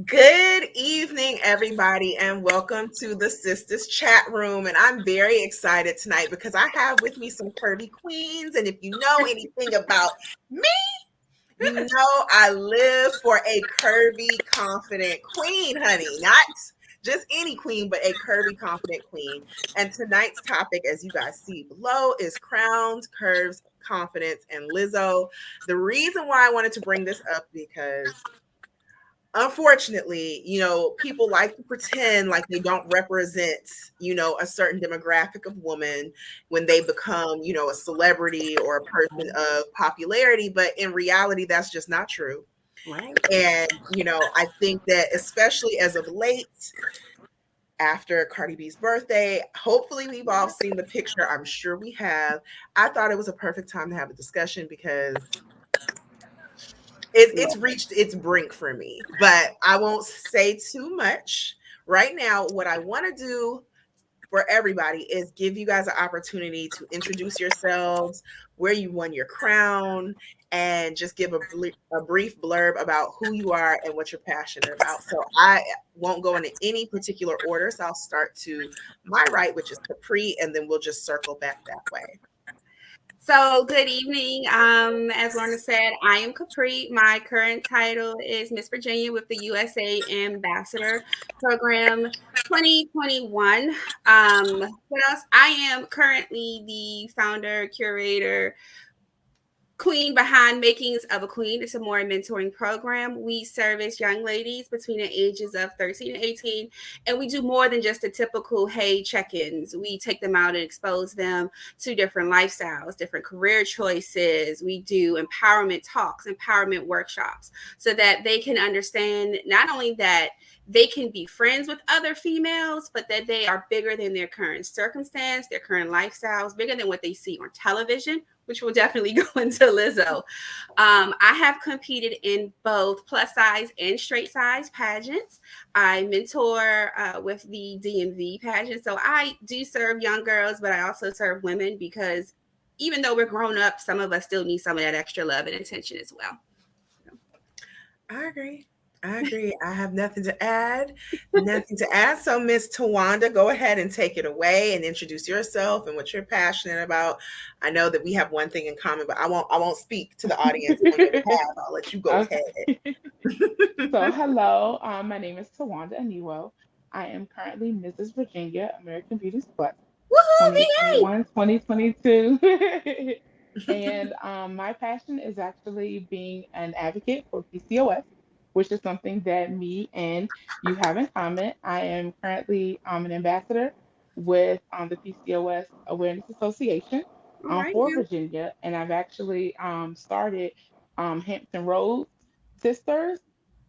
Good evening, everybody, and welcome to the Sisters Chat Room. And I'm very excited tonight because I have with me some curvy queens. And if you know anything about me, you know I live for a curvy, confident queen, honey. Not just any queen, but a curvy, confident queen. And tonight's topic, as you guys see below, is crowns, curves, confidence, and Lizzo. The reason why I wanted to bring this up because unfortunately, people like to pretend like they don't represent, a certain demographic of woman when they become, a celebrity or a person of popularity. But in reality, that's just not true. Right. And, I think that especially as of late, after Cardi B's birthday, hopefully we've all seen the picture. I'm sure we have. I thought it was a perfect time to have a discussion because it's reached its brink for me, but I won't say too much right now. What I want to do for everybody is give you guys an opportunity to introduce yourselves, where you won your crown, and just give a brief blurb about who you are and what you're passionate about. So I won't go into any particular order. So I'll start to my right, which is Capri, and then we'll just circle back that way. So, good evening. As Lorna said, I am Capri. My current title is Miss Virginia with the USA Ambassador Program 2021. What else? I am currently the founder, curator, queen behind Makings of a Queen. It's a more mentoring program. We service young ladies between the ages of 13 and 18, and we do more than just the typical hey check-ins. We take them out and expose them to different lifestyles, different career choices. We do empowerment talks, empowerment workshops, so that they can understand not only that they can be friends with other females, but that they are bigger than their current circumstance, their current lifestyles, bigger than what they see on television, which will definitely go into Lizzo. I have competed in both plus size and straight size pageants. I mentor with the DMV pageant. So I do serve young girls, but I also serve women because even though we're grown up, some of us still need some of that extra love and attention as well. I agree. I agree. I have nothing to add. Nothing to add. So, Miss Tawanda, go ahead and take it away and introduce yourself and what you're passionate about. I know that we have one thing in common, but I won't speak to the audience on your behalf. I'll let you go Okay. ahead. So, hello. My name is Tawanda Aniwo. I am currently Mrs. Virginia American Beauty Plus Woohoo! VA! 2021 2022. And my passion is actually being an advocate for PCOS, which is something that me and you have in common. I am currently an ambassador with the PCOS Awareness Association All right for now. Virginia, and I've actually started Hampton Roads Sisters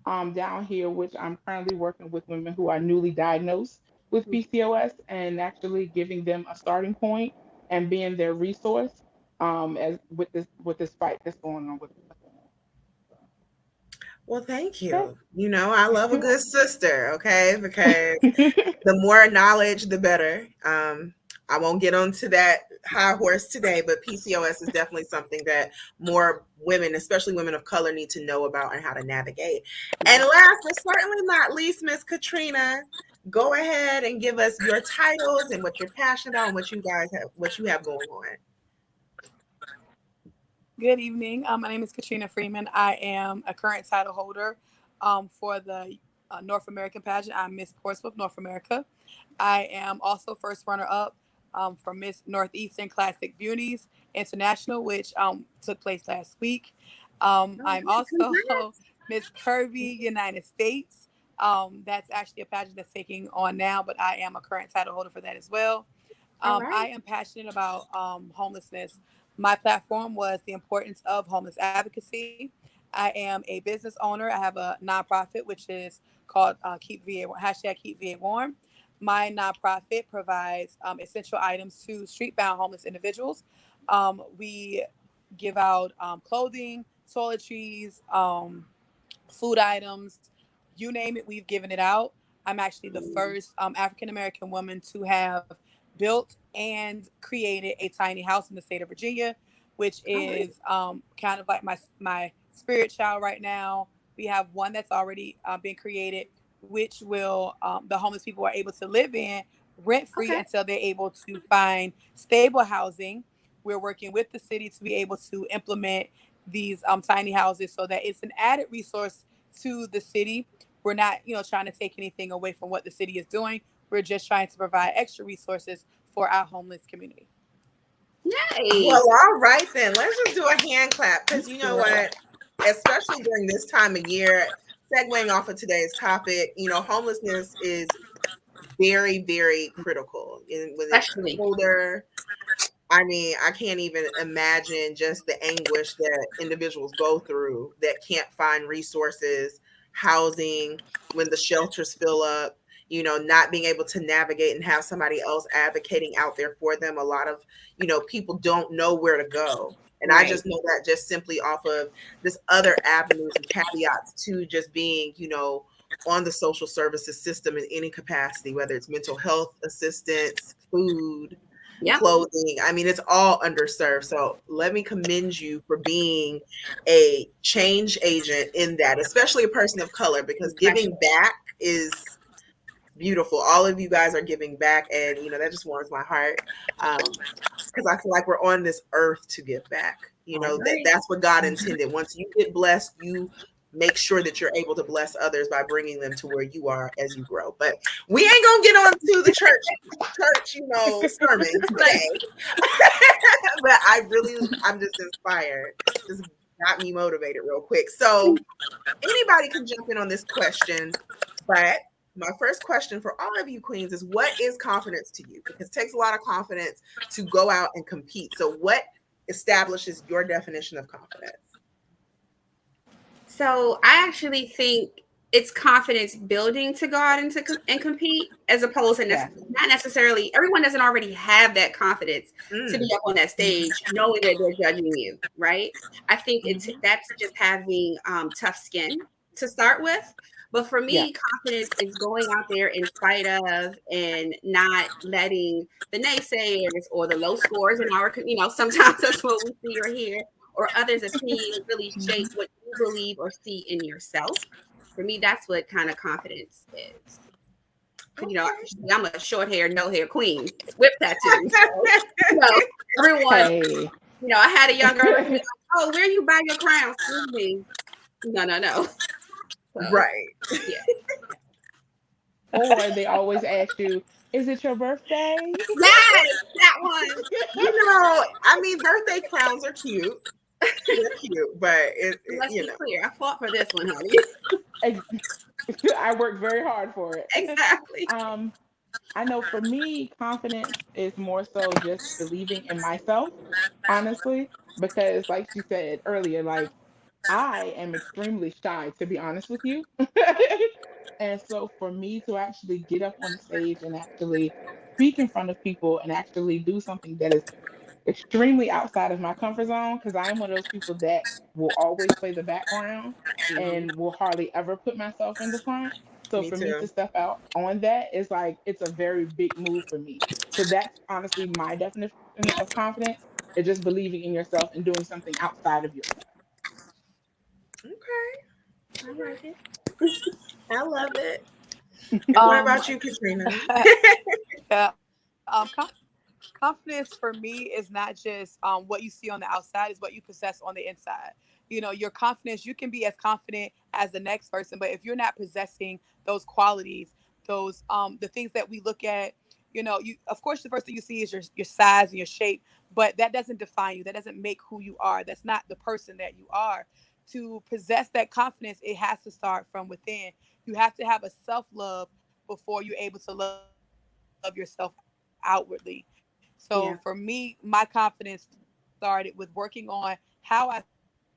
down here, which I'm currently working with women who are newly diagnosed with PCOS and actually giving them a starting point and being their resource as with this fight that's going on with Well, thank them. you. I love a Okay. good sister, okay? Because the more knowledge, the better. I won't get onto that high horse today, but PCOS is definitely something that more women, especially women of color, need to know about and how to navigate. And Right. last but certainly not least, Miss Katrina, go ahead and give us your titles and what you're passionate about and what you have going on. Good evening. My name is Katrina Freeman. I am a current title holder for the North American pageant. I'm Miss Portsmouth, North America. I am also first runner up for Miss Northeastern Classic Beauties International, which took place last week. All I'm right. also Congrats. Miss Curvy United States. That's actually a pageant that's taking on now, but I am a current title holder for that as well. All right. I am passionate about homelessness. My platform was the importance of homeless advocacy. I am a business owner. I have a nonprofit which is called Keep VA hashtag Keep VA Warm. My nonprofit provides essential items to street-bound homeless individuals. We give out clothing, toiletries, food items, you name it, we've given it out. I'm actually the first African American woman to have built and created a tiny house in the state of Virginia, which All right. is kind of like my spirit child right now. We have one that's already been created, which will the homeless people are able to live in rent free Okay. until they're able to find stable housing. We're working with the city to be able to implement these tiny houses so that it's an added resource to the city. We're not, trying to take anything away from what the city is doing. We're just trying to provide extra resources for our homeless community. Yay. Well, all right then. Let's just do a hand clap because you know Sure. what? Especially during this time of year, segueing off of today's topic, homelessness is very, very critical. And when it's Especially. colder, I mean, I can't even imagine just the anguish that individuals go through that can't find resources, housing, when the shelters fill up, not being able to navigate and have somebody else advocating out there for them. A lot of, people don't know where to go. And I Right. just know that just simply off of this other avenues and caveats to just being, on the social services system in any capacity, whether it's mental health assistance, food, Yep. clothing. I mean, it's all underserved. So let me commend you for being a change agent in that, especially a person of color, because Especially. giving back is beautiful. All of you guys are giving back, and that just warms my heart. Because I feel like we're on this earth to give back. I agree. That's what God intended. Once you get blessed, you make sure that you're able to bless others by bringing them to where you are as you grow. But we ain't gonna get on to the church, sermon But today. But I'm just inspired. Just got me motivated real quick. So anybody can jump in on this question, but my first question for all of you queens is, what is confidence to you? Because it takes a lot of confidence to go out and compete. So what establishes your definition of confidence? so I actually think it's confidence building to go out and compete, as opposed to Yeah. not necessarily everyone doesn't already have that confidence to be Mm, up on that stage knowing that they're judging you, right? I think mhm. that's just having tough skin to start with. But for Yeah. me, confidence is going out there in spite of and not letting the naysayers or the low scores in our, sometimes that's what we see or hear, or others' opinions really shape Mhm. what you believe or see in yourself. For me, that's what kind of confidence is. Because, Okay. I'm a short hair, no hair queen, whip tattoos. So, you know, everyone, Hey. I had a young girl look at me like, oh, where you buy your crown? Excuse me. No, no, no. So, Right. yeah. Or they always ask you, "Is it your birthday?" Yes, that one. I mean, birthday crowns are cute. They're cute, but Let's you be know. clear. I fought for this one, honey. Ex- I worked very hard for it. Exactly. Um, I know for me, confidence is more so just believing in myself, honestly, because like she said earlier, like I am extremely shy, to be honest with you. And so for me to actually get up on the stage and actually speak in front of people and actually do something that is extremely outside of my comfort zone, because I am one of those people that will always play the background Mhm. and will hardly ever put myself in the front. So Me for me to too. step out on that is like it's a very big move for me. So that's honestly my definition of confidence, is just believing in yourself and doing something outside of yourself. Okay. I like it. I love it. What Um, about you, Katrina? yeah, confidence for me is not just what you see on the outside, is what you possess on the inside. Your confidence, you can be as confident as the next person, but if you're not possessing those qualities, those the things that we look at, you, of course, the first thing you see is your size and your shape, but that doesn't define you. That doesn't make who you are. That's not the person that you are. To possess that confidence, it has to start from within. You have to have a self-love before you're able to love yourself outwardly. So for me, my Yeah. confidence started with working on how I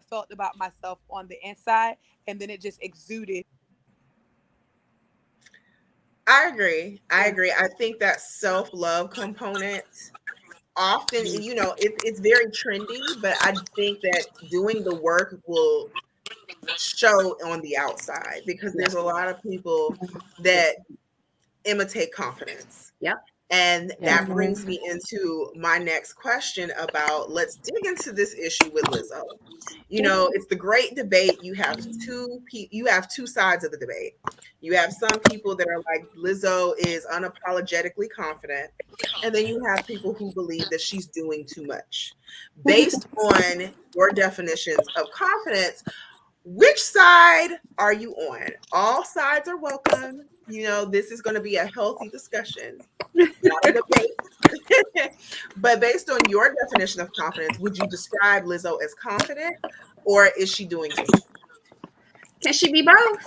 felt about myself on the inside, and then it just exuded outwardly. I agree. I agree. I think that self love component often, Mm. it's very trendy, but I think that doing the work will show on the outside because Yeah. there's a lot of people that imitate confidence. Yep. And Yes. that Mhm. brings me into my next question about, let's dig into this issue with Lizzo. You know, it's the great debate. You have two sides of the debate. You have some people that are like, Lizzo is unapologetically confident, and then you have people who believe that she's doing too much. Based on your definitions of confidence, which side are you on? All sides are welcome. You know, this is going to be a healthy discussion, not a debate. But based on your definition of confidence, would you describe Lizzo as confident, or is she doing too much? Can she be both?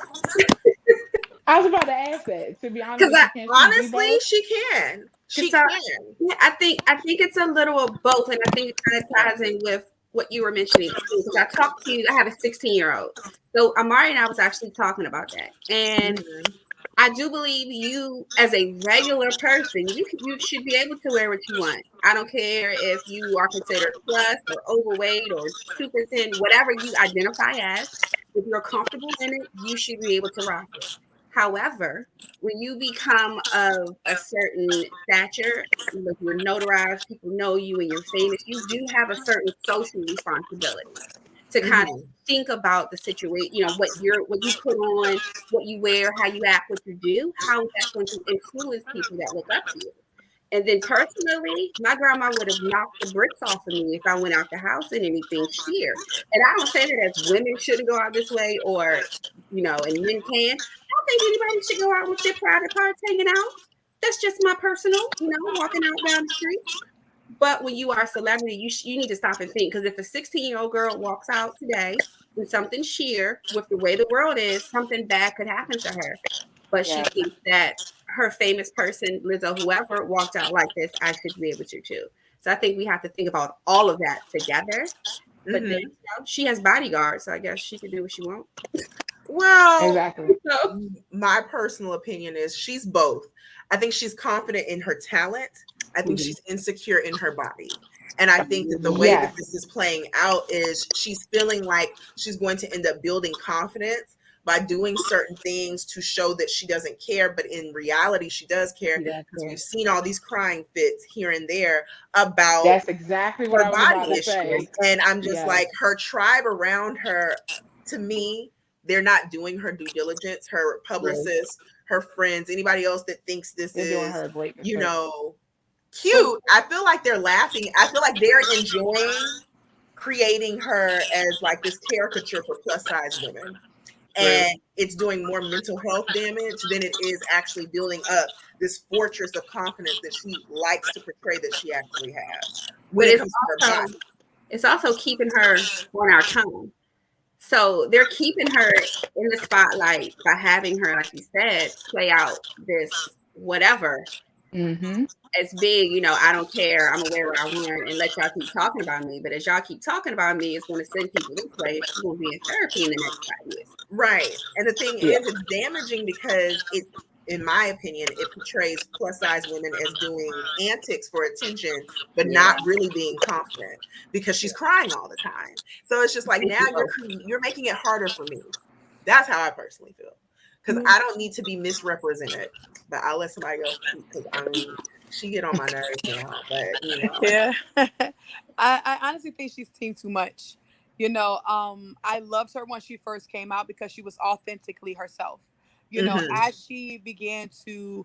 I was about to ask that. To be honest Because with you, can she be Honestly, both? she can. She so can. yeah, I think it's a little of both, and I think it kind of ties in with what you were mentioning too. Because I talked to you, I have a 16-year-old, so Amari and I was actually talking about that, and Mhm. I do believe you, as a regular person, you should be able to wear what you want. I don't care if you are considered plus or overweight or super thin, whatever you identify as. If you're comfortable in it, you should be able to rock it. However, when you become of a certain stature, like you're notarized, people know you and you're famous, you do have a certain social responsibility to kind of Mhm. think about the situation, what you put on, what you wear, how you act, what you do, how that's going to influence people that look up to you. And then personally, my grandma would have knocked the bricks off of me if I went out the house in anything sheer. And I don't say that as women shouldn't go out this way or, and men can. I don't think anybody should go out with their private parts hanging out. That's just my personal, walking out down the street. But when you are a celebrity, you need to stop and think, because if a 16-year-old girl walks out today in something sheer with the way the world is, something bad could happen to her. But she Yes. thinks that her famous person, Lizzo, whoever, walked out like this, I should be able to too. So I think we have to think about all of that together. But then, Mhm. she has bodyguards, so I guess she could do what she wants. Well, Exactly. So, my personal opinion is she's both. I think she's confident in her talent. I think mhm, she's insecure in her body. And I think that the way that mhm, Yes. this is playing out is she's feeling like she's going to end up building confidence by doing certain things to show that she doesn't care. But in reality, she does care, she does because we've care. seen all these crying fits here and there about That's exactly what her I was about body to issues. say. And I'm just Yes. like, her tribe around her, to me, they're not doing her due diligence. Her Yeah. publicists, her friends, anybody else that thinks this They're doing is, her a great you disservice. know, But cute, I feel like they're laughing. I feel like they're enjoying creating her as like this caricature for plus size women. True. And it's doing more mental health damage than it is actually building up this fortress of confidence that she likes to portray that she actually has when But it it's comes to her also body. it's also keeping her on our tongue. So they're keeping her in the spotlight by having her, like you said, play out this whatever mm-hmm. as big. I don't care. I'm gonna wear what I want and let y'all keep talking about me. But as y'all keep talking about me, it's going to send people this way. She's going to be in therapy in the next 5 years. Right. And the thing Yeah. is, it's damaging because it, in my opinion, it portrays plus size women as doing antics for attention, but Yeah. not really being confident because she's crying all the time. So it's just like, Thank now you you're both. you're making it harder for me. That's how I personally feel, because Mhm. I don't need to be misrepresented. But I'll let somebody else speak, because I mean, she get on my nerves now. But Yeah. I honestly think she's seen too much. I loved her when she first came out because she was authentically herself. hmm As she began to,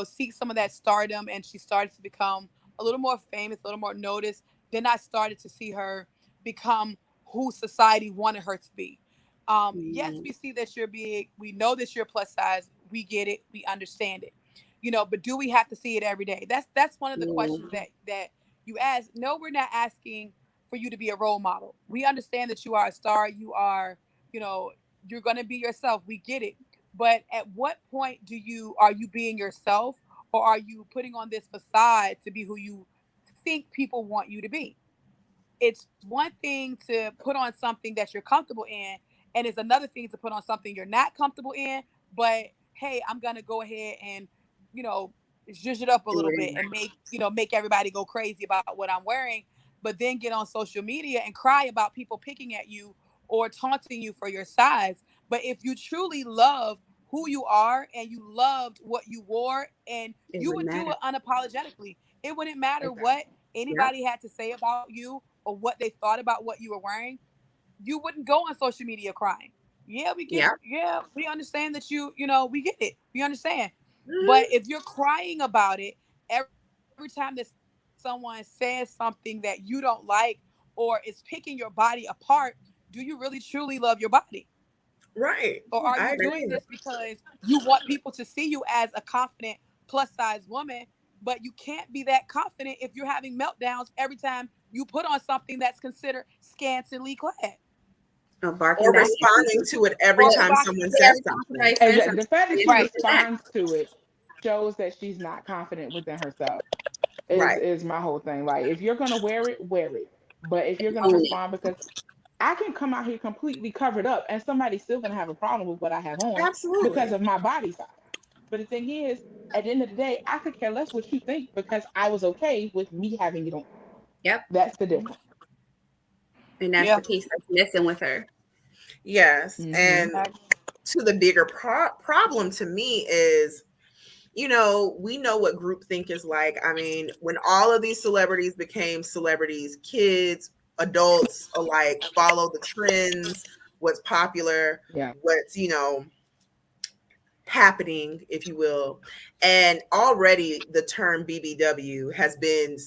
seek some of that stardom and she started to become a little more famous, a little more noticed, then I started to see her become who society wanted her to be. Yes, Mhm. we see that you're big. We know that you're plus size. We get it. We understand it. But do we have to see it every day? That's one of the questions Mhm. that you ask. No, we're not asking for you to be a role model. We understand that you are a star. You are, you know, you're going to be yourself. We get it. But at what point are you being yourself, or are you putting on this facade to be who you think people want you to be? It's one thing to put on something that you're comfortable in, and it's another thing to put on something you're not comfortable in. But hey, I'm gonna go ahead and you know zhuzh it up a Do little it bit and anyway. make everybody go crazy about what I'm wearing, but then get on social media and cry about people picking at you or taunting you for your size. But if you truly love who you are and you loved what you wore, and It you wouldn't would do matter. it unapologetically. It wouldn't matter Exactly. what Yep. anybody had to say about you or what they thought about what you were wearing. You wouldn't go on social media crying. Yeah, we get Yep. it. Yeah, we understand that we get it. We understand. But Mhm. if you're crying about it every time that someone says something that you don't like or is picking your body apart, do you really truly love your body? Right. Or are you I doing this agree. because you want people to see you as a confident plus size woman, but you can't be that confident if you're having meltdowns every time you put on something that's considered scantily clad Or barking Or back at responding you. to it every or Look, time responding someone to it. says every time something. somebody says And something, the fact that it she Right. makes sense. responds to it shows that she's not confident within herself. Right. Is my whole thing. Like, if you're gonna wear it, wear it. But if you're gonna Own it. respond, because I can come out here completely covered up and somebody's still gonna have a problem with what I have on because Absolutely. of my body size. But the thing is, at the end of the day, I could care less what you think because I was okay with me having it on. Yep. That's the difference. And that's Yeah. the piece that's missing with her. Yes. Hmm. And to the bigger problem to me is, we know what groupthink is like. I mean, when all of these celebrities became celebrities, kids, adults alike follow the trends, what's popular, Yeah. what's, happening, if you will. And already the term BBW has been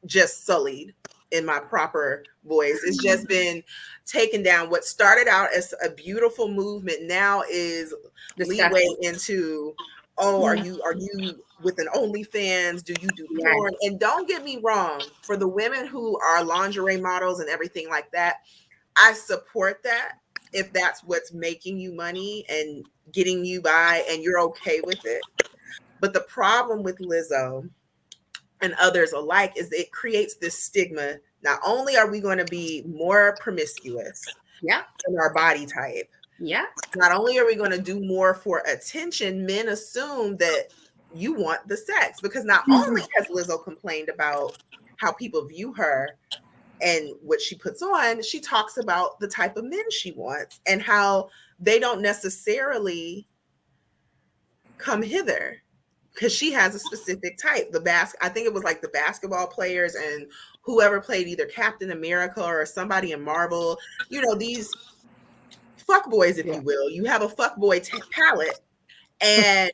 just sullied in my proper voice. It's just been taken down. What started out as a beautiful movement now is leeway Disgusting. into, oh, are Mm. you with an OnlyFans? Do you do Yes. porn? And don't get me wrong, for the women who are lingerie models and everything like that, I support that if that's what's making you money and getting you by and you're okay with it. But the problem with Lizzo and others alike is it creates this stigma. Not only are we going to be more promiscuous Yep. in our body type, Yep. not only are we going to do more for attention, men assume that you want the sex because not only has Lizzo complained about how people view her and what she puts on, she talks about the type of men she wants and how they don't necessarily come hither because she has a specific type. I think it was like the basketball players and whoever played either Captain America or somebody in Marvel. These fuck boys, if Yeah. you will. You have a fuck boy palette, and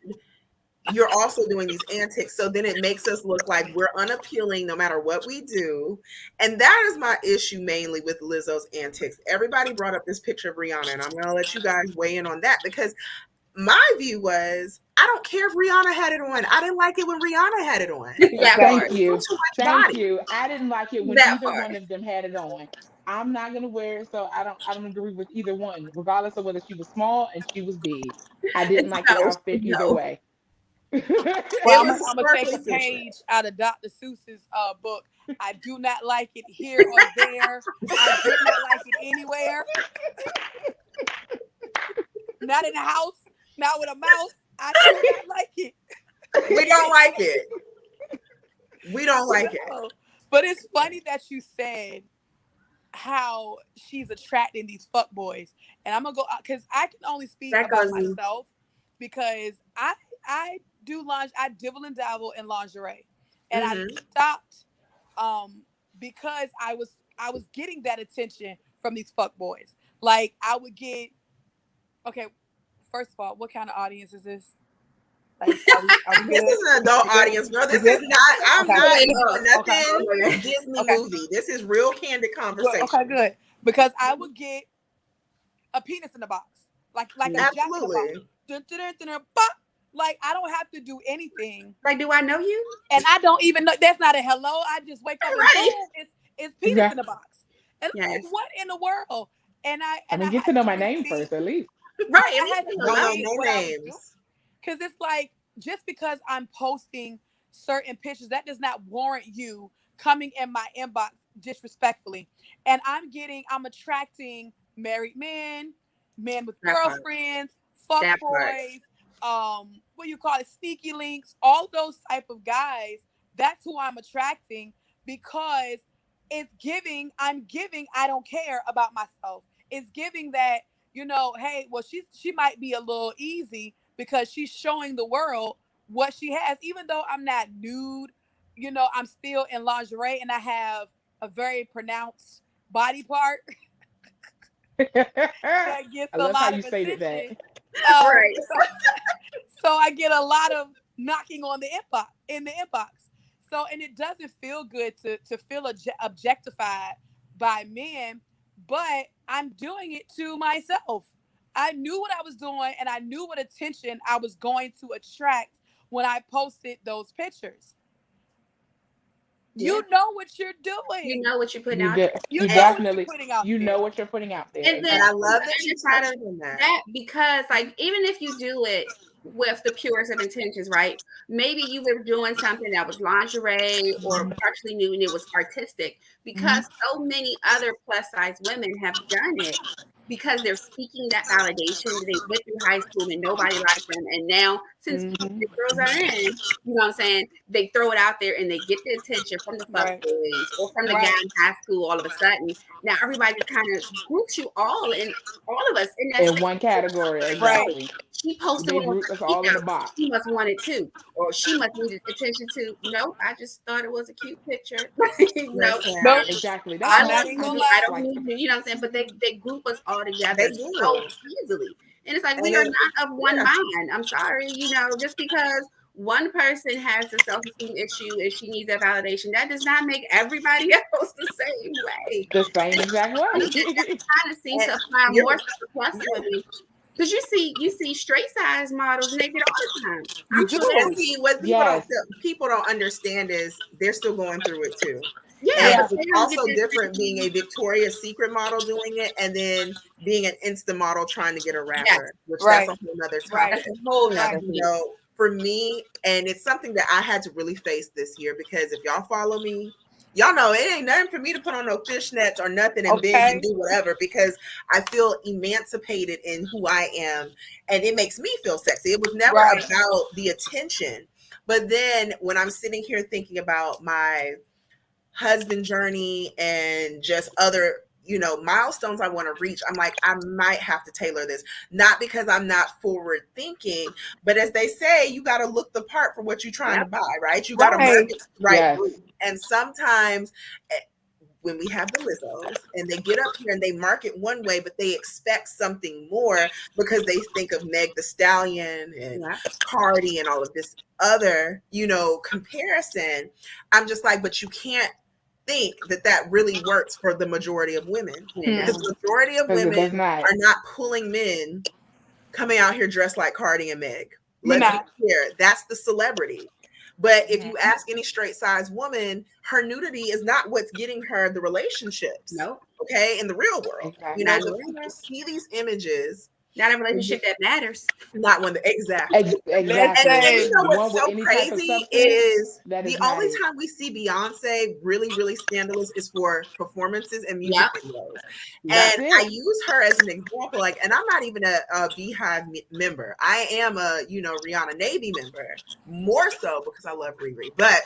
you're also doing these antics. So then it makes us look like we're unappealing no matter what we do. And that is my issue mainly with Lizzo's antics. Everybody brought up this picture of Rihanna, and I'm going to let you guys weigh in on that because my view was I don't care if Rihanna had it on. I didn't like it when Rihanna had it on. That Thank part. It's you. too much Thank body. you. I didn't like it when That either part. one of them had it on. I'm not gonna wear it, so I don't agree with either one, regardless of whether she was small and she was big. I didn't like the No. outfit either No. way. Well, It I'm was gonna a I'm gonna take sparkly a picture. page out of Dr. Seuss's book. I do not like it here or there. I did not like it anywhere. Not in the house. Not with a mouse. I do not like it. We don't like it. We don't like it. No. But it's funny that you said how she's attracting these fuck boys, and I'm gonna go because I can only speak That about goes. myself because I do I dibble and dabble in lingerie, and I Hmm. stopped um because I was getting that attention from these fuck boys. Like I would get okay. First of all, what kind of audience is this? Like, are we This good? is an adult We good? audience, bro. We This is good? not, I'm Okay. not Okay. nothing Disney Okay. movie. This is real candid Good. Okay. conversation. Good. Because I would get a penis in the box, like a jack in the box. Absolutely. Dun, dun, dun, dun, dun, pop. Like I don't have to do anything, Like, do I know you? and I don't even know. That's not a hello. I just wake up and Right. boom, it's penis Yeah. in the box, and I'm like, Yes. what in the world? And I I and I mean, get had to know to my name rethink. first, at least. Right. At I least had I to know Don't know about rethink you. no what I was doing names. because it's like just because I'm posting certain pictures, that does not warrant you coming in my inbox disrespectfully. And I'm attracting married men, men with That part. girlfriends, fuck That part. boys, what you call it, sneaky links, all those type of guys. That's who I'm attracting because it's giving. I'm giving. I don't care about myself. It's giving that. hey, well, she might be a little easy because she's showing the world what she has. Even though I'm not nude, I'm still in lingerie and I have a very pronounced body part I that gets a love how lot you of stated that. attention. Right. So I get a lot of knocking on the inbox in the inbox. So and it doesn't feel good to feel objectified by men, but I'm doing it to myself. I knew what I was doing and I knew what attention I was going to attract when I posted those pictures. Yeah. You know what you're You doing. know what you're putting You out do, You you know what you're definitely, putting out you there. know what you're putting out there. there. And then And I Exactly. on love the that you other side touched of on that. that, because like even if you do it with the purest of intentions, right? Maybe you were doing something that was lingerie or Mhm. partially nude and it was artistic, because Mhm. so many other plus size women have done it because they're seeking that validation. They went through high school and nobody liked them. And now, since Mhm. the girls are in, you know what I'm saying? They throw it out there and they get the attention from the fuck Right. boys or from the guy Right. in high school all of a sudden. Now everybody just kind of groups you all of us in that In same one category, Right. oh, exactly. she posted They one of group her us feet all in a out. box. She must want it too. Or she must need attention too. Nope, I just thought it was a cute picture. No, Listen, Nope. Exactly. That's I I'm all not love we even you. gonna want. I lie. don't Like, need you. You know what I'm saying? But they group us all they together so do. easily. And it's like And we are then, not of one yeah. mind. I'm sorry, just because one person has a self-esteem issue and she needs that validation, that does not make everybody else the same way. the same exact And that way. kind of seems And to apply you're, more so to plus women. Because you see straight size models naked all the time. You I'm sure and that's do. see what Yes. people don't understand is they're still going through it too. yeah, And but Yeah. it's they don't get also this. different being a Victoria's Secret model doing it and then being an Insta model trying to get a Yes, rapper, which that's Right. a whole nother Right. that's topic. a whole Right. nother You thing. know, for me, and it's something that I had to really face this year because if y'all follow me, y'all know it ain't nothing for me to put on no fishnets or nothing and binge and Okay. do whatever because I feel emancipated in who I am and it makes me feel sexy. It was never Right. about the attention. But then when I'm sitting here thinking about my husband journey and just other milestones I want to reach, I'm like, I might have to tailor this, not because I'm not forward thinking, but as they say, you got to look the part for what you're trying to Yep. buy, right? You got to Right. market the right Yes. group. And sometimes when we have the Lizzos and they get up here and they market one way, but they expect something more because they think of Meg the Stallion and Yeah. Cardi and all of this other, comparison. I'm just like, but you can't think that that really works for the majority of women And it because Mm-mm. doesn't. the majority of Because it does women not. are not pulling men coming out here dressed like Cardi and Meg. You're Let's be not. clear, that's the celebrity. But if you Mm-hmm. ask any straight size woman, her nudity is not what's getting her the relationships, Nope. okay, in the real world. Not Exactly. in the But real people world. see these images, Not a relationship that matters. not when the exactly. And Exactly. you Listen. know The what's one with so any type of crazy substance is that the is only mattered. time we see Beyonce really, really scandalous is for performances and music Yep. videos. Yep. That's And I it. use her as an example, like, and I'm not even a Beehive member. I am a, Rihanna Navy member, more so because I love Riri. But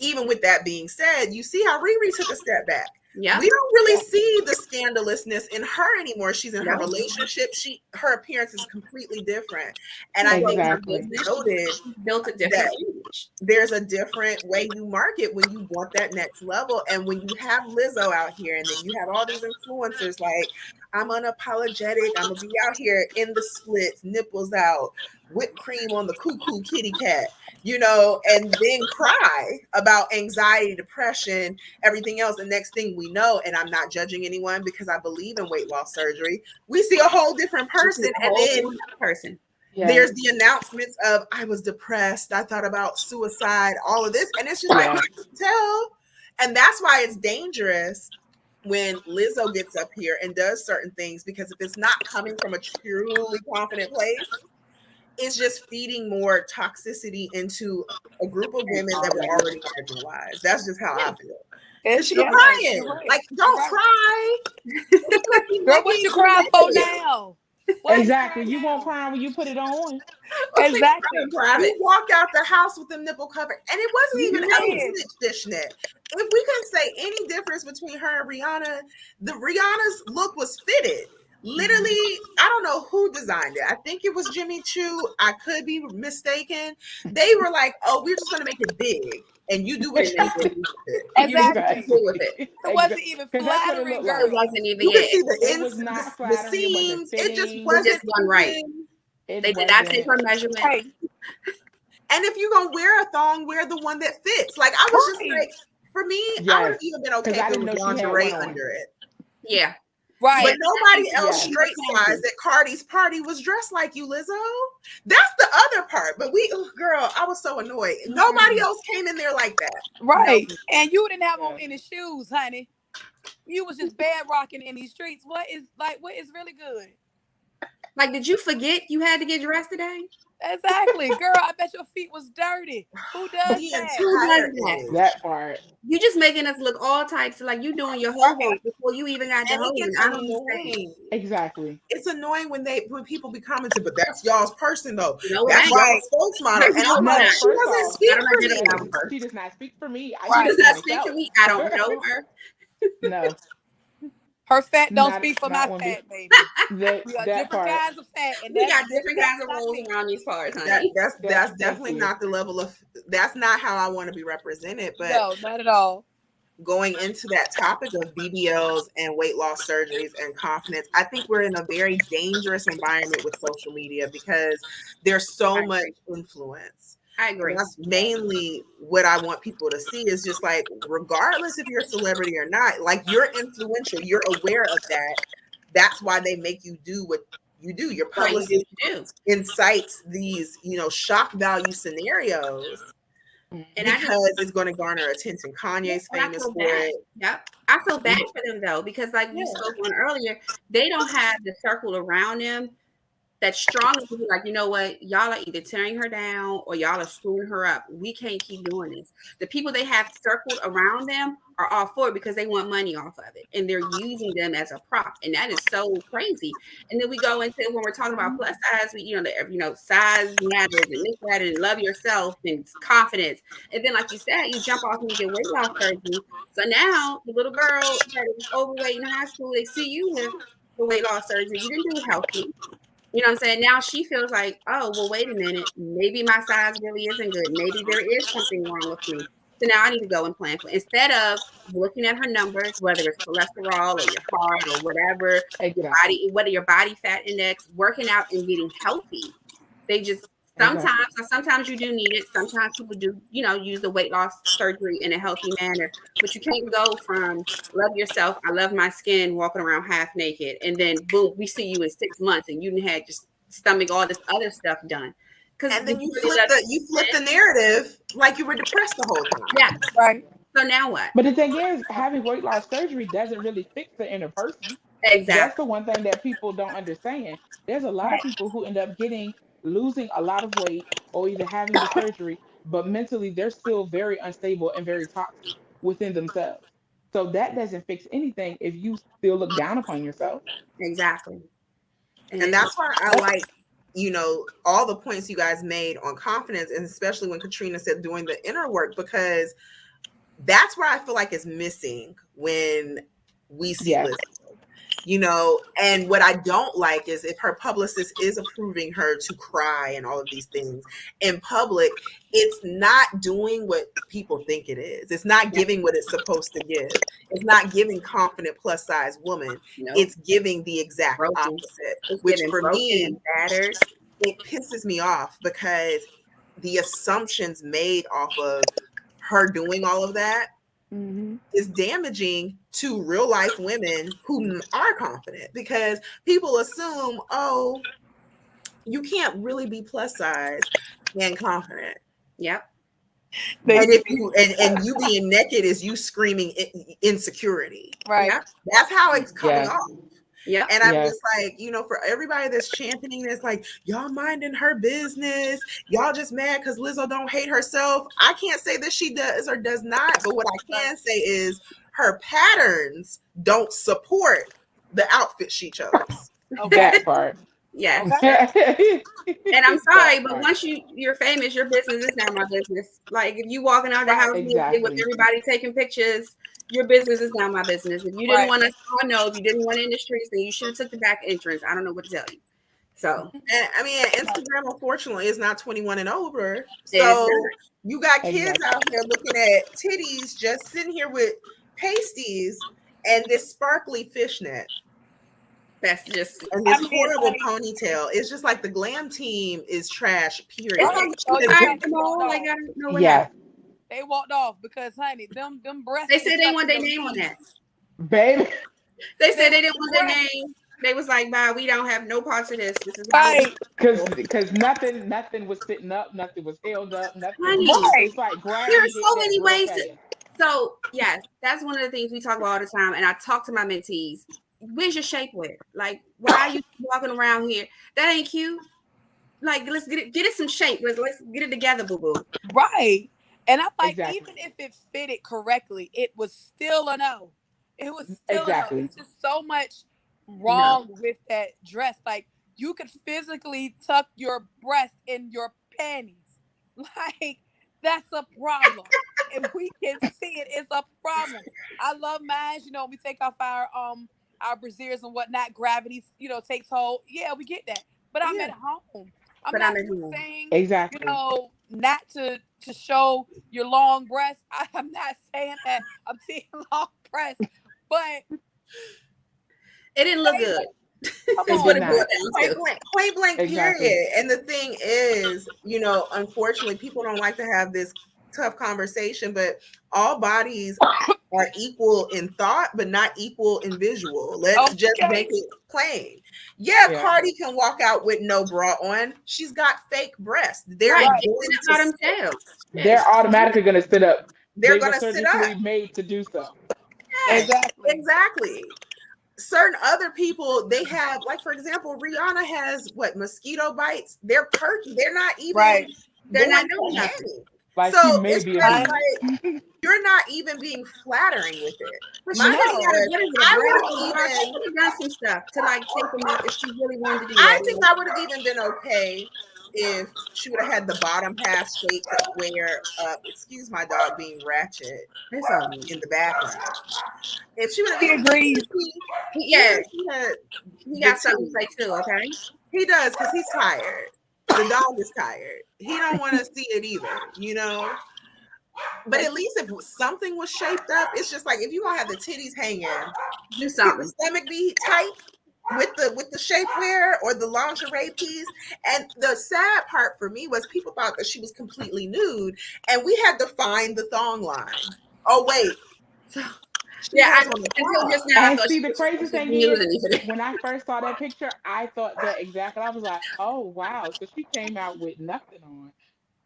even with that being said, you see how Riri took a step back. Yep. We don't really Yeah. see the scandalousness in her anymore. She's in her Nope. relationship. Her appearance is completely different. And She's I growing think her you just Exactly. business. noted She's built a different that image. there's a different way you market when you want that next level. And when you have Lizzo out here and then you have all these influencers like, I'm unapologetic, I'm gonna be out here in the splits, nipples out, whipped cream on the cuckoo kitty cat, and then cry about anxiety, depression, everything else. The next thing we know, and I'm not judging anyone because I believe in weight loss surgery, we see a whole different She's person. a And whole then other person. Yes. there's the announcements of I was depressed, I thought about suicide, all of this, and it's just like Yeah. you can tell, and that's why it's dangerous when Lizzo gets up here and does certain things because if it's not coming from a truly confident place, it's just feeding more toxicity into a group of And women that were already. already marginalized. That's just how I Yeah. feel. Because It's she was yeah. You're crying, right. like, You're don't right. cry. Girl, what you crying for Negative. now? Why you Exactly. crying You won't now? cry when you put it on. Exactly. You walked out the house with them nipple covered, and it wasn't You even You a did. did. vintage fishnet. If we can say any difference between her and Rihanna, the Rihanna's look was fitted. Literally, I don't know who designed it. I think it was Jimmy Choo. I could be mistaken. They were like, "Oh, we're just gonna make it big, and you do what And you they need to do didn't. with it." You didn't do Exactly. with it. Exactly. It wasn't even Because that's what it flattering, looked It like. girl. wasn't even You could it. see the It ins, was not the flattering. It wasn't seams. It just fitting. It just wasn't wasn't right. even. It They did not take wasn't. her measurements. Right. And if you're gonna wear a thong, wear the one that fits. Like I was just Right. like, for me, I would have Yes. even been Because okay if I it didn't was know she had lingerie one on. under it. Yeah. Yeah. But Right. nobody else Yes. straight sized at Cardi's party was dressed like you, Lizzo. That's the other part. But girl, I was so annoyed. Nobody else came in there like that. No. Right. And you didn't have on Yes. any shoes, honey. You was just bad rocking in these streets. What is really good? Like, did you forget you had to get dressed today? Exactly. Girl, I bet your feet was dirty. Who does The that? Who does entire that? image. That part. You just making us look all types of like you doing your whole Right. work before you even got the And it hose. gets I don't understand. annoying. Exactly. It's annoying when people be commenting, but that's y'all's person though. No, it That's ain't. Right. y'all's spokesmodel. And I'm No, it's like, No, not. she first doesn't off, I speak don't for identify me. with her. she does not speak for me. I She speak Right. does for not speak for myself. me. I don't know her. No, Her fat don't not speak for my not one bit. fat, baby. We are That different part. kinds of fat, and We got different kinds that's of not roles me. around these parts, That honey. that's That that's thank definitely you. not the level of that's not how I want to be represented. But No, not at all. going into that topic of BBLs and weight loss surgeries and confidence, I think we're in a very dangerous environment with social media because there's I so much agree. influence. I And agree. that's mainly what I want people to see is just like, regardless if you're a celebrity or not, like you're influential, you're aware of that. That's why they make you do what you do. Your Why you do publicist what you do. incites these, shock value scenarios Mhm. And I just because it's going to garner attention. Kanye's and I famous feel for bad. it. Yep. I feel bad Mhm. for them though, because like you Yeah. spoke on earlier, they don't have the circle around them that's strong enough to be like, you know what, y'all are either tearing her down or y'all are screwing her up. We can't keep doing this. The people they have circled around them are all for it because they want money off of it and they're using them as a prop. And that is so crazy. And then we go into when we're talking about plus size, size matters and this, that, and love yourself and confidence. And then, like you said, you jump off and you get weight loss surgery. So now the little girl that is overweight in high school, they see you with the weight loss surgery. You didn't do healthy. You know what I'm saying? Now she feels like, oh, well, wait a minute. Maybe my size really isn't good. Maybe there is something wrong with me. So now I need to go and plan for instead of looking at her numbers, whether it's cholesterol or your heart or whatever, your Exactly. body, whether your body fat index, working out and getting healthy. They just Exactly. sometimes you do need it. Sometimes people do, use the weight loss surgery in a healthy manner, but you can't go from love yourself, I love my skin, walking around half naked, and then boom, we see you in 6 months and you had just stomach all this other stuff done. Because And did then you really love you your flip the skin? narrative like you were depressed the whole time. Yeah. Right. So now what? But the thing is, having weight loss surgery doesn't really fix the inner person. That's Exactly. the one thing that people don't understand. There's a lot of people who end up losing a lot of weight or either having the surgery, but mentally they're still very unstable and very toxic within themselves. So that doesn't fix anything if you still look down upon yourself. Exactly. And And that's why I like, all the points you guys made on confidence, and especially when Katrina said doing the inner work, because that's where I feel like it's missing when we see Yes, Liz. And what I don't like is if her publicist is approving her to cry and all of these things in public, it's not doing what people think it is. It's not yeah, giving what it's supposed to give. It's not giving confident plus size woman. nope, It's giving the exact broken. opposite, It's which getting for broken me, and battered. it pisses me off because the assumptions made off of her doing all of that Mm-hmm. is damaging to real life women who are confident because people assume, oh, you can't really be plus size and confident. Yep. They And if see. you you being naked is you screaming insecurity. Right. Yep. That's how it's coming yes, off. Yep. And I'm yes, just like, for everybody that's championing this, like, y'all minding her business, y'all just mad because Lizzo don't hate herself. I can't say that she does or does not, but what I can say is her patterns don't support the outfit she chose. Okay. that part. Yes. Okay. And I'm That sorry, but part. once you're famous, your business is now my business. Like if you walking out the Right. house naked with Exactly. everybody taking pictures, Your business is now my business. If you didn't Right. want us to all know, if you didn't want it in the streets, then you should have took the back entrance. I don't know what to tell you. So And I mean, Instagram unfortunately is not 21 and over. it's So not. you got kids Exactly. out here looking at titties, just sitting here with pasties and this sparkly fishnet That's just and I this mean, horrible honey, ponytail. It's just like the glam team is trash, it's period. right. like So she you fired had them they walked all. Like off. I don't know what Yes, happened. They walked off because, honey, them breasts They was said they want touching their your name on that. knees. baby. They said Them they didn't want their breasts, name. They was like, "Bye, we don't have no parts of this. This is our right, Because nothing was sitting up, nothing was held up, nothing. honey." right. It's like There gravity are hit so that many real ways to. fast. So yes, that's one of the things we talk about all the time, and I talk to my mentees. Where's your shapewear? Like, why are you walking around here? That ain't cute. Like, let's get it some shape. Let's get it together, boo boo. Right. And I'm like, Exactly. even if it fitted correctly, it was still a no. It was still a no. Exactly. It's just so much No, wrong with that dress. Like, you could physically tuck your breast in your panties. Like, that's a problem. If we can see it, it's a problem. I love mine. You know, we take off our brassieres and whatnot. Gravity, takes hold. Yeah, we get that. But I'm Yeah. at home. I'm but I'm not at home. saying Exactly. not to show your long breasts. I'm not saying that I'm seeing long breasts, but It didn't look good. come It That's did what on. it boiled not. down to. Point blank, Exactly. period. And the thing is, unfortunately, people don't like to have this tough conversation, but all bodies are equal in thought, but not equal in visual. Let's just make Okay. it plain. Yeah, Yeah. Cardi can walk out with no bra on. She's got fake breasts. They're Right, going Right. they did it to by sit. themselves. They're automatically going to sit up. They're They were going to sit up. surgically made to do so. Yes, Exactly. exactly. Certain other people, they have, like, for example, Rihanna has what, mosquito bites? They're perky. They're not even Right. They're going not to doing nothing. hang. Like So she may it's be just abused. Honey. like you're not even being flattering with it. But My she could have thing got No. a was, what is it, a I braid would up have her bra. She even, could have done some stuff to like shape them up if she really wanted to do I that. think I would have even been okay if she would have had the bottom half shaped where, excuse my dog being ratchet It's all good. in the background. If she would have He even, agrees. even Yeah, if she had he the got something to titties. say too. Okay. He does because he's tired. The dog is tired. He don't want to see it either. But at least if something was shaped up, it's just like if you gonna have the titties hanging, Do can the something. stomach be tight with the shapewear or the lingerie piece? And the sad part for me was people thought that she was completely nude, and we had to find the thong line. Oh wait, So she yeah, has on the until bra. just now I And thought see, she the was crazy supposed to thing be is, using it. when I first saw that picture, I thought that exactly. I was like, oh, wow. So she came out with nothing on.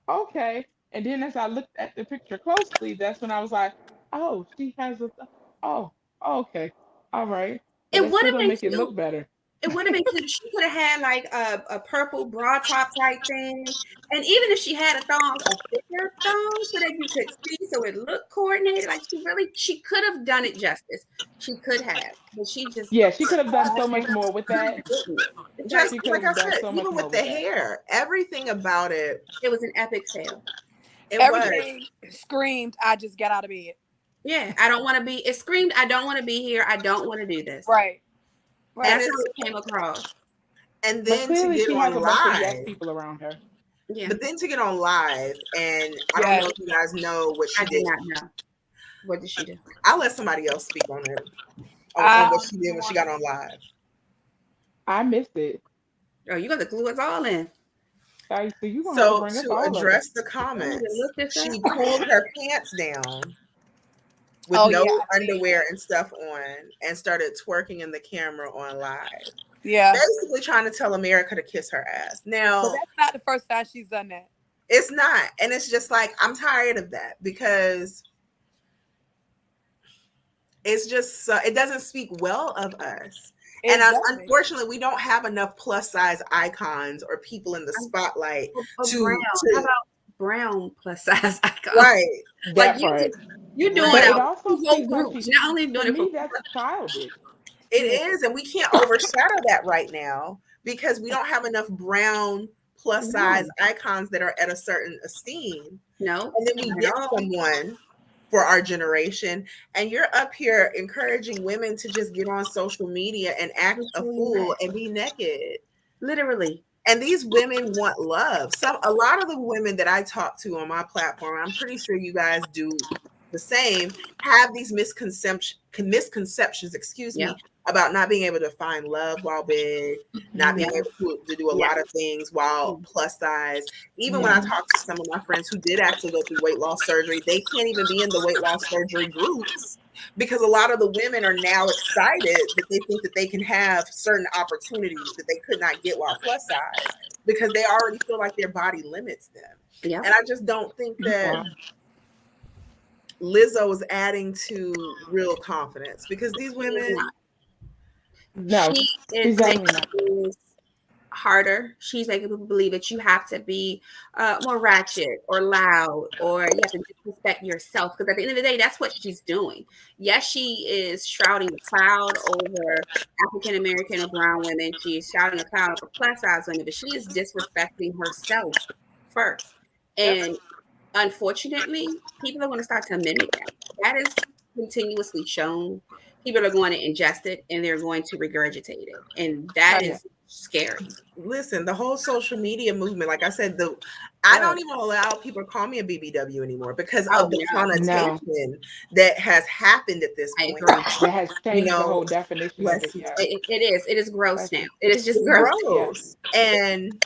Okay. And then as I looked at the picture closely, that's when I was like, oh, she has a, oh, okay. All right. But It that would still have don't been make it cute. look better. It would have been cute. She could have had like a purple bra top type thing. And even if she had a thicker thong so that you could see so it looked coordinated, like she could have done it justice. She could have. But she just Yeah, she could have done so much more with that. didn't. Like Just She could like have I done said, so much even more with the with that. hair, everything about it, it was an epic fail. it was. Everything screamed, I just got out of bed. Yeah, I don't want to be. It screamed, I don't want to be here. I don't want to do this. Right. And Right. That's how it's it came across. and But then to clearly get she has on a bunch of yes live, people around her. Yeah, but then to get on live, and I don't know Yes. if you guys know what I she do did. not know. What did she do? I'll let somebody else speak on it, on I what don't she did even when she want got to. on live. I missed it. Oh, you got to clue us all in. So you're gonna have to So bring us to all up. address the I need to comments, look this she up. pulled her pants down with Oh no yeah, I see. underwear and stuff on and started twerking in the camera on live, Yeah. basically trying to tell America to kiss her ass. But Now, that's not the first time she's done that. it's not. And it's just like, I'm tired of that because it's just, it doesn't speak well of us. And It doesn't. unfortunately, we don't have enough plus size icons or people in the spotlight A brown. How to about brown plus size icon? right, Like That you part. just you're doing But right. it a also whole speaks like groups. You're not only to doing it for me, that's childish. It yeah. is, and we can't overshadow that right now because we don't have enough brown plus size No, icons that are at a certain esteem. no, And then we not get at all. someone for our generation. And you're up here encouraging women to just get on social media and act a fool and be naked. Literally. And these women want love. A lot of the women that I talk to on my platform, I'm pretty sure you guys do the same, have these misconceptions, excuse Yeah. me, about not being able to find love while big, not being Yeah. able to do a Yeah. lot of things while plus size. Even when Yeah. I talk to some of my friends who did actually go through weight loss surgery, they can't even be in the weight loss surgery groups because a lot of the women are now excited that they think that they can have certain opportunities that they could not get while plus size because they already feel like their body limits them. Yeah. And I just don't think that Wow. Lizzo is adding to real confidence because these She is women, not. No, She she's is making definitely not. things harder. She's making people believe that you have to be more ratchet or loud, or you have to disrespect yourself. Because at the end of the day, that's what she's doing. Yes, she is shrouding the cloud over African American or brown women. She is shrouding a cloud over plus size women, but she is disrespecting herself first. yep, And unfortunately, people are going to start to mimic that. That is continuously shown. People are going to ingest it and they're going to regurgitate it. And that Yeah. is scary. listen, the whole social media movement, like I said, I Yeah. don't even allow people to call me a BBW anymore because Oh, of the no, No, connotation that has happened at this I point. agree. that has You changed the know, whole definition of bless it. you. Yeah. It is. It is gross Bless now. you. It is just It's gross. Yeah. gross. And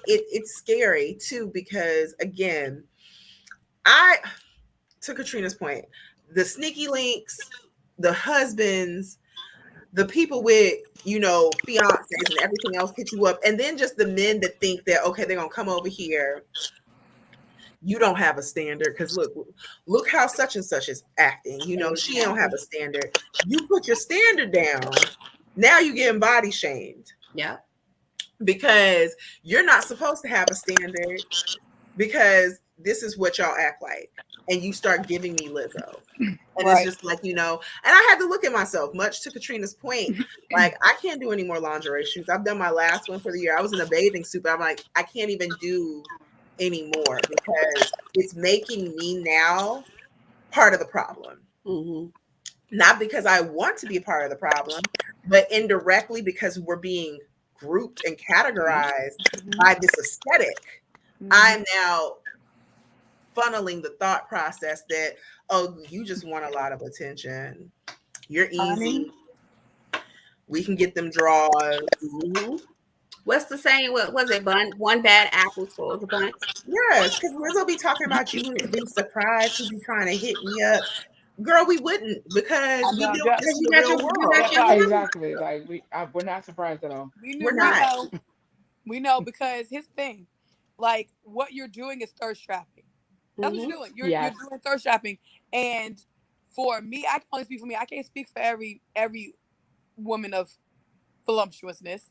it's scary too because again, I to Katrina's point, the sneaky links, the husbands, the people with fiancés and everything else hit you up, and then just the men that think that okay, they're gonna come over here. You don't have a standard because look how such and such is acting. She don't have Exactly. a standard. You put your standard down. Now you getting body shamed Yep. because you're not supposed to have a standard because this is what y'all act like. And you start giving me Lizzo. And it's Right. just like, and I had to look at myself, much to Katrina's point. Like, I can't do any more lingerie shoots. I've done my last one for the year. I was in a bathing suit, but I'm like, I can't even do anymore because it's making me now part of the problem. Mm-hmm. Not because I want to be a part of the problem, but indirectly because we're being grouped and categorized by this aesthetic. Mhm. I'm now funneling the thought process that, oh, you just want a lot of attention. You're Honey, easy. We can get them draws. Mm-hmm. What's the saying? What was it? One bad apple spoils the bunch. Yes, because Lizzo be talking about you being surprised who be trying to hit me up. Girl, we wouldn't because I we know. know Yeah, this Because is you the got real you world. got Yeah. your number. Exactly. Like we're not surprised at all. we knew. We're We not. know. We know because his thing, like what you're doing is thirst trapping. That's what Mm-hmm. you're doing. You're Yes. doing thirst trapping, and for me, I can only speak for me. I can't speak for every woman of voluptuousness.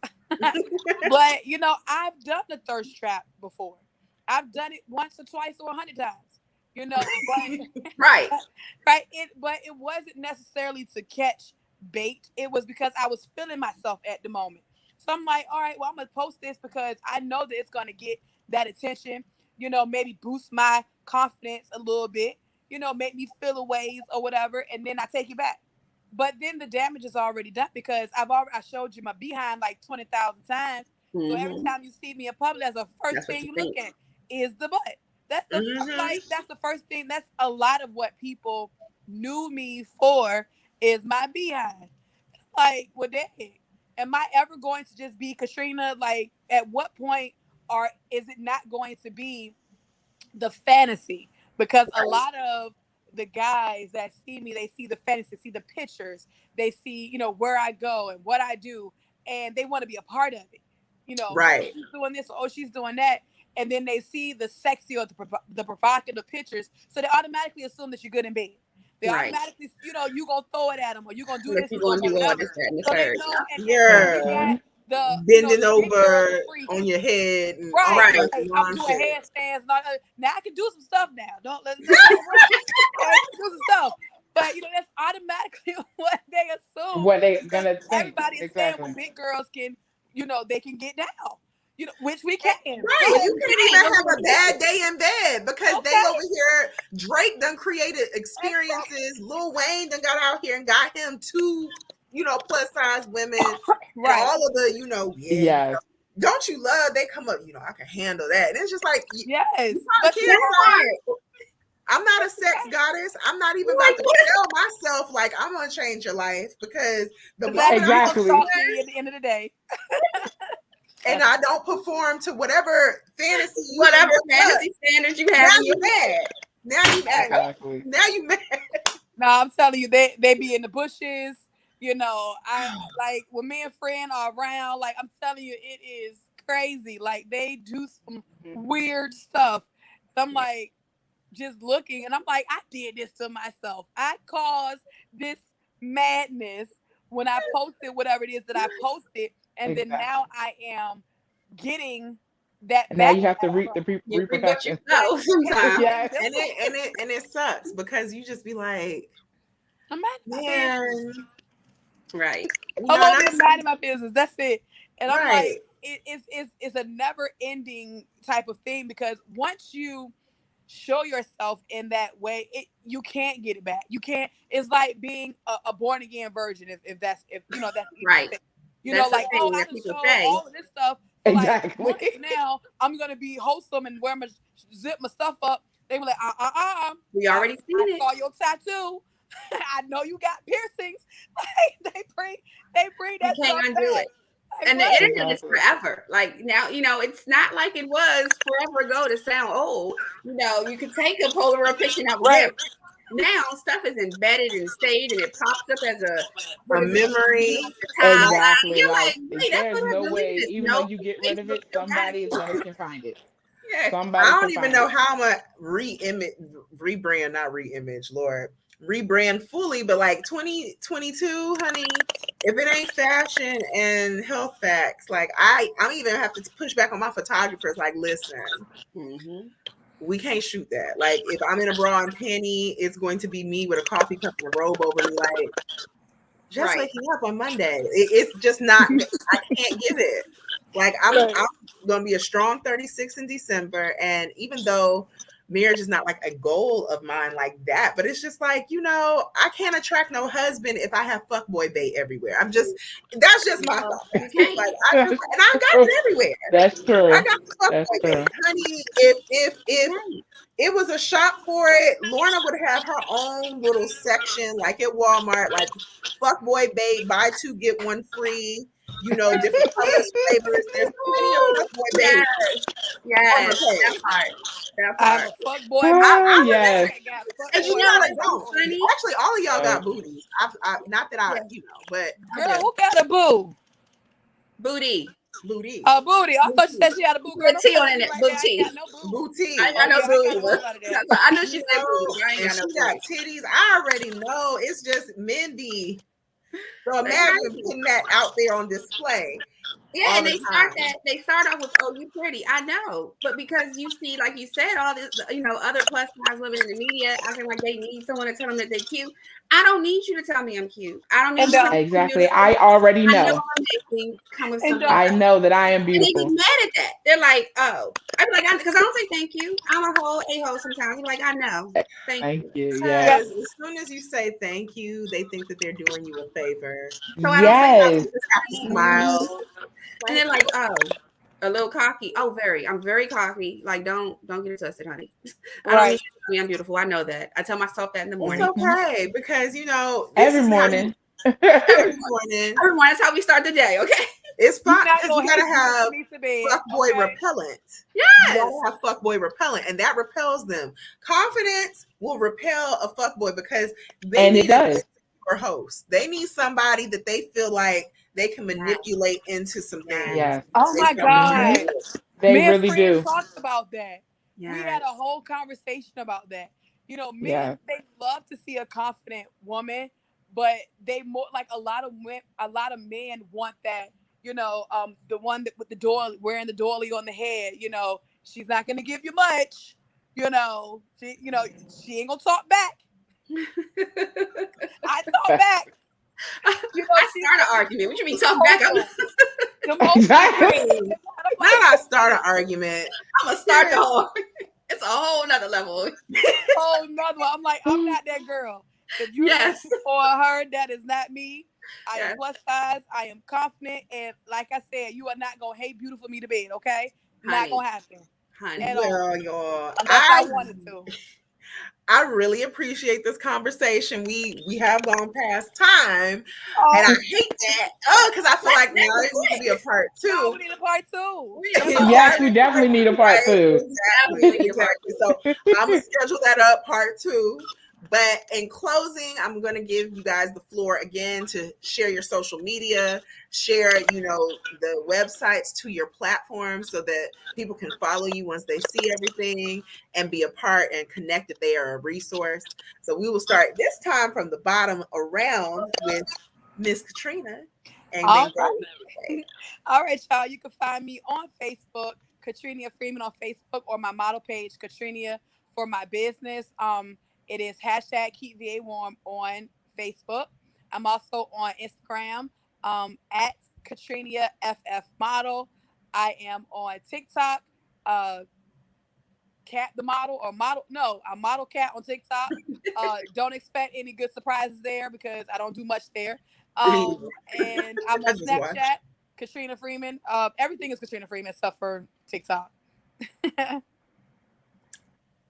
But I've done the thirst trap before. I've done it once or twice or 100 times. But Right. right, but it wasn't necessarily to catch bait. It was because I was feeling myself at the moment. So I'm like, all right, well, I'm gonna post this because I know that it's gonna get that attention. Maybe boost my confidence a little bit. Make me feel a ways or whatever, and then I take it back. But then the damage is already done because I showed you my behind like 20,000 times. So every Mm-hmm. time you see me in public, that's the first That's what thing you you look think. at is the butt. Hmm. That's the first thing. That's a lot of what people knew me for is my behind. Like, well, dang, am I ever going to just be Katrina? Like, at what point or is it not going to be the fantasy? Because a Right. lot of the guys that see me, they see the fantasy, see the pictures, they see, where I go and what I do, and they want to be a part of it. Oh, Right. she's doing this, or oh, she's doing that. And then they see the sexy or the provocative pictures, so they automatically assume that you're good in bed. They Right. automatically, you gonna throw it at them, or you gonna do Unless this you're to them, going to or do all whatever. this, that, and the So they third. know, Yep. and then you Girl. got Mhm. Bending the big girls, the over freaks. on your head and all Right, Right. kinds of right. I'm doing nonsense. handstands. And all that. Now I can do some stuff now. Let's not run. Okay, do some stuff. But that's automatically what they assume What they because gonna think? everybody is saying, well, Exactly. big girls can, they can get down. which we can. Right, you can't even have a bad day in bed because they over here. Drake done created experiences. Lil Wayne done got out here and got him 2, plus size women. Right. And all of the, Yes. Don't you love? They come up, I can handle that. And it's just like, yes, but I'm not a sex goddess. I'm not even about to tell myself like I'm gonna change your life because the moment exactly. I'm at the end of the day. And I don't perform to whatever fantasy standards you have. Now you mad. Now you mad. Exactly. Now you mad. No, I'm telling you, they be in the bushes. I like when me and friend are around. Like I'm telling you, it is crazy. Like they do some weird stuff. I'm like just looking, and I'm like, I did this to myself. I caused this madness when I posted whatever it is that I posted. And then now I am getting that. And now you have to reap the repercussions. Sometimes. Yes. And it sucks because you just be like, I'm mad at my business. Right. I'm only mad at my business. That's it. And I'm right. like, it's a never ending type of thing because once you show yourself in that way, you can't get it back. You can't. It's like being a born again virgin. If that's right. Like I can show all of this stuff. Exactly. Like now I'm gonna be wholesome and wear zip my stuff up. They were like, we already seen it. I saw your tattoo. I know you got piercings. Like they bring that you stuff can't undo back. it. And the internet is forever. Like now, it's not like it was forever ago to sound old. You could take a Polaroid picture out there. Now stuff is embedded and saved, and it pops up as a memory. Exactly. You're like wait, there's no way, even when you get rid of it, somebody is gonna can find it. Yeah, somebody I don't even know how I'm gonna rebrand, not re-image, Lord. Rebrand fully, but like 2022, honey, if it ain't fashion and health facts, like I'm even have to push back on my photographers. Like, listen, we can't shoot that. Like, if I'm in a bra and panty, it's going to be me with a coffee cup and a robe over me. Like, just waking up on Monday. It's just not. I can't give it. Like, I'm gonna be a strong 36 in December, and even though marriage is not like a goal of mine like that, but it's just like, I can't attract no husband if I have fuckboy bait everywhere. That's just my thought. Like, I got it everywhere. That's true. I got the fuckboy bait, honey. If it was a shop for it, Lorna would have her own little section, like at Walmart, like fuckboy bait, buy 2 get 1 free. Different colors, flavors. There's plenty of fuckboy bait. Yes, that part. I have a fuckboy. Yes. And actually, all of y'all got booties. Not that but girl, who got a boo? Booty. Booty. A booty. I thought you said she had a boo. Girl, T on it. Booty. Booty. I got no boo. I know she said booty. I ain't got no she got titties. I already know. It's just Mindy. So imagine putting that out there on display. Yeah, and they start off with, oh, you pretty. I know. But because you see, like you said, all this, other plus size women in the media acting like they need someone to tell them that they're cute. I don't need you to tell me I'm cute. I don't need you to tell me exactly. I already know. I know that I am beautiful. And they get mad at that. They're like, oh. I'd be like, because I don't say thank you. I'm a whole a-hole sometimes. I'm like, I know. Thank you. Yeah. As soon as you say thank you, they think that they're doing you a favor. So I don't say nothing. Just have to smile. And they're like, oh, a little cocky. Oh, I'm very cocky. Like, don't get it twisted, honey. I don't need you to tell me I'm beautiful. I know that. I tell myself that in the morning. It's okay, because every morning. Every morning. That's how we start the day, okay? It's fine. You gotta have fuckboy repellent. Yes. You gotta have fuckboy repellent, and that repels them. Confidence will repel a fuckboy because they need a host. They need somebody that they feel like they can manipulate into some things. Yes. Oh my God. They really do. Talked about that. Yes. We had a whole conversation about that. Men, they love to see a confident woman, but they more like a lot of men want that. The one that with the doily, wearing the doily on the head. She's not gonna give you much. She ain't gonna talk back. I talk back. I start an argument. What you mean talk back? Not I start an argument. I'm gonna start the whole. It's a whole nother level. Oh, another one. I'm like, I'm not that girl. If you're Yes. looking for her, that is not me. I am Yes. plus size. I am confident, and like I said, you are not gonna hate beautiful me to bed. Okay, not Honey. gonna happen at Honey. all, Well, y'all, unless I wanted to. I really appreciate this conversation. We have gone past time, and I Oh hate that. Oh, because I feel like now Let's there do needs to be a it. part no, two. we need a part two. We need a part Yes, Exactly. we two. definitely need a part Right, two. exactly, Definitely need a part exactly. So I'm gonna schedule that up, part two. But in closing, I'm gonna give you guys the floor again to share your social media, share, the websites to your platform so that people can follow you once they see everything and be a part and connect if they are a resource. So we will start this time from the bottom around with Miss Katrina and then All go right. this way. All right, y'all. You can find me on Facebook, Katrina Freeman on Facebook, or my model page, Katrina for my business. It is hashtag Keep VA Warm on Facebook. I'm also on Instagram, at Katrina FF Model. I am on TikTok, uh, Cat the model or model. No, I'm model cat on TikTok. Don't expect any good surprises there because I don't do much there. And I'm I on just watched. Snapchat, Katrina Freeman. Everything is Katrina Freeman except for TikTok.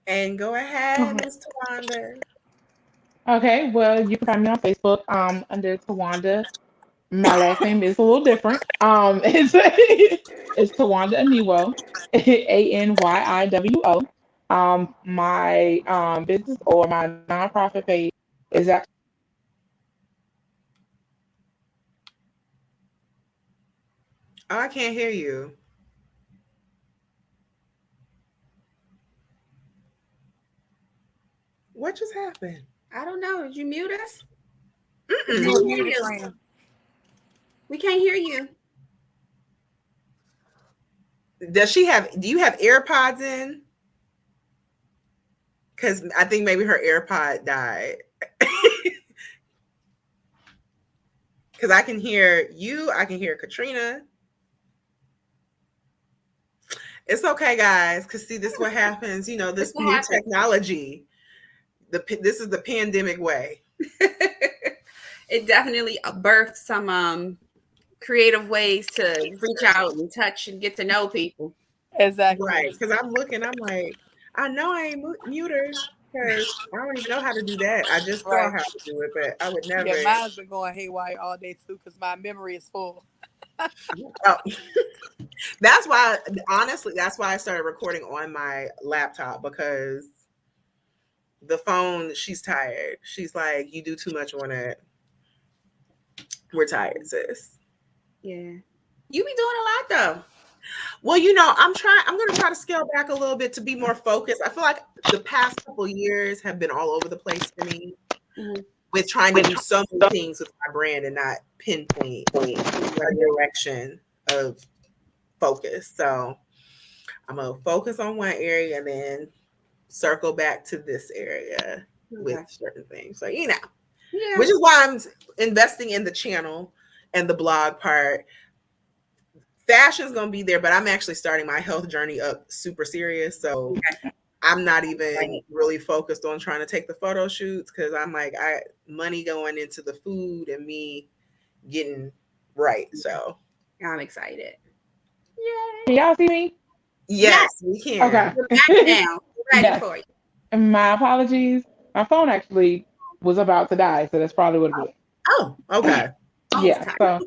And go ahead, Miss Tawanda. Okay, well, you can find me on Facebook under Tawanda. My last name is a little different. It's Tawanda Aniwo, Anyiwo. My business or my nonprofit page is actually Oh, I can't hear you. What just happened? I don't know. Did you mute us? We You Mm-mm. can't were hear muted, you. friend. We can't hear you. Do you have AirPods in? Because I think maybe her AirPod died. Because I can hear you, I can hear Katrina. It's okay, guys. Because see, this is what happens. This This will new happen. technology. This is the pandemic way. It definitely birthed some creative ways to reach out and touch and get to know people. Exactly. Right. Because I'm looking, I'm like, I know I ain't mute her because I don't even know how to do that. I just saw Right. how to do it, but I would Yeah, never. mine's been going haywire all day too because my memory is full. Oh, that's why, honestly, that's why I started recording on my laptop because the phone, she's tired. She's like, you do too much on it. We're tired, sis. Yeah. You be doing a lot though. Well, I'm going to try to scale back a little bit to be more focused. I feel like the past couple years have been all over the place for me Mhm. with trying to do so many things with my brand and not pinpoint a direction of focus. So I'm going to focus on one area and then circle back to this area with Okay. certain things. So, Yeah. which is why I'm investing in the channel and the blog part. Fashion's going to be there, but I'm actually starting my health journey up super serious. So I'm not even really focused on trying to take the photo shoots because I'm like, money going into the food and me getting right. So I'm excited. can Yay. y'all see me? Yes. yes, we Okay. can. We're back now. We're ready Yes. for you. My apologies. My phone actually was about to die, so that's probably what it Oh, okay. is. Phone's Yeah. tight. So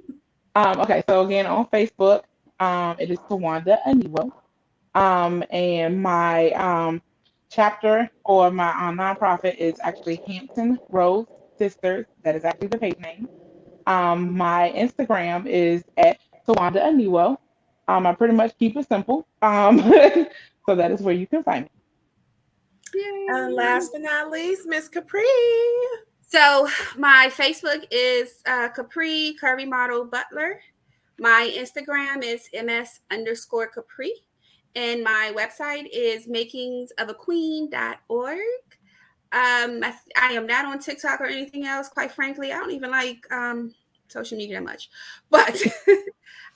okay, so again on Facebook, it is Tawanda Aniwo. And my chapter or my nonprofit is actually Hampton Rose Sisters. That is actually the page name. My Instagram is at Tawanda Aniwo. I pretty much keep it simple. So that is where you can find me. And Yay. last but not least, Miss Capri. So my Facebook is Capri Curvy Model Butler. My Instagram is ms_Capri. And my website is makingsofaqueen.org. I am not on TikTok or anything else, quite frankly. I don't even like social media that much. But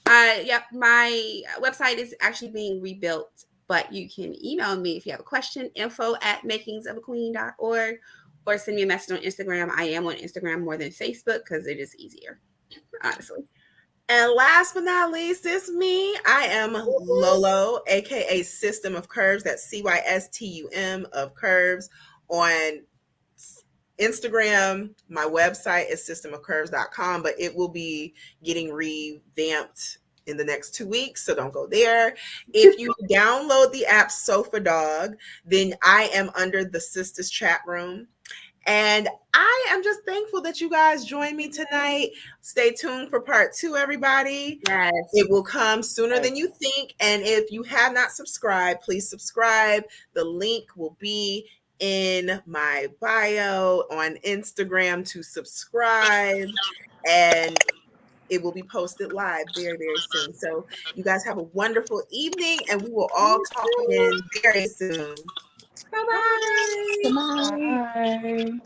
Yep, my website is actually being rebuilt, but you can email me if you have a question, info@makingsofaqueen.org, or send me a message on Instagram. I am on Instagram more than Facebook because it is easier, honestly. And last but not least, it's me. I am Lolo, aka System of Curves. That's CYSTUM of Curves on Instagram. My website is systemofcurves.com, but it will be getting revamped in the next 2 weeks, so don't go there. If you download the app Sofa Dog, then I am under the Sisters chat room. And I am just thankful that you guys joined me tonight. Stay tuned for part 2, everybody. Yes. It will come sooner than you think. And if you have not subscribed, please subscribe. The link will be in my bio on Instagram to subscribe. And it will be posted live very, very soon. So you guys have a wonderful evening, and we will all talk again very soon. Bye Bye. bye. Bye.